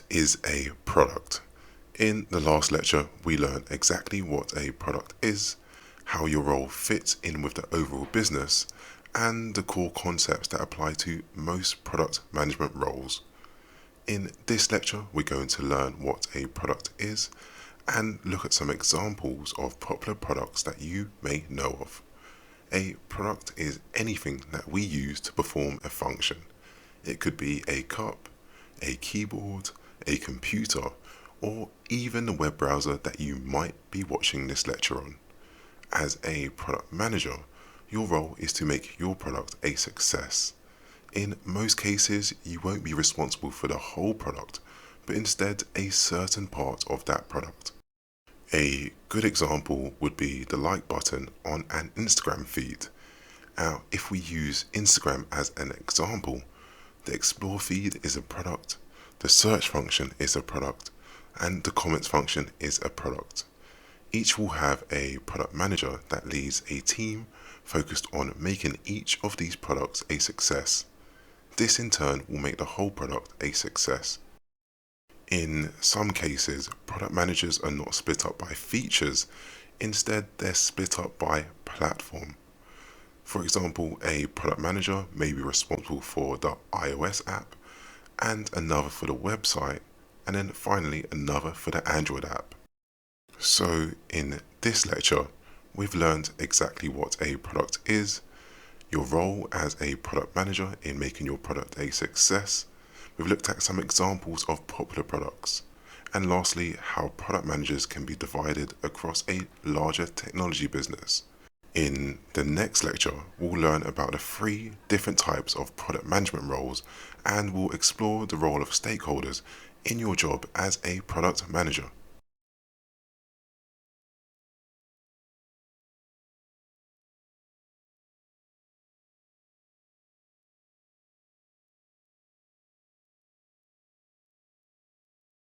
is a product? In the last lecture, we learned exactly what a product is, how your role fits in with the overall business, and the core concepts that apply to most product management roles. In this lecture, we're going to learn what a product is and look at some examples of popular products that you may know of. A product is anything that we use to perform a function. It could be a cup, a keyboard, a computer, or even the web browser that you might be watching this lecture on. As a product manager, your role is to make your product a success. In most cases, you won't be responsible for the whole product, but instead a certain part of that product. A good example would be the like button on an Instagram feed. Now, if we use Instagram as an example, the explore feed is a product, the search function is a product, and the comments function is a product. Each will have a product manager that leads a team focused on making each of these products a success. This in turn will make the whole product a success. In some cases, product managers are not split up by features, instead they're split up by platform. For example, a product manager may be responsible for the iOS app, and another for the website, and then finally another for the Android app. So in this lecture, we've learned exactly what a product is, your role as a product manager in making your product a success. We've looked at some examples of popular products, and lastly, how product managers can be divided across a larger technology business. In the next lecture, we'll learn about the 3 different types of product management roles, and we'll explore the role of stakeholders in your job as a product manager.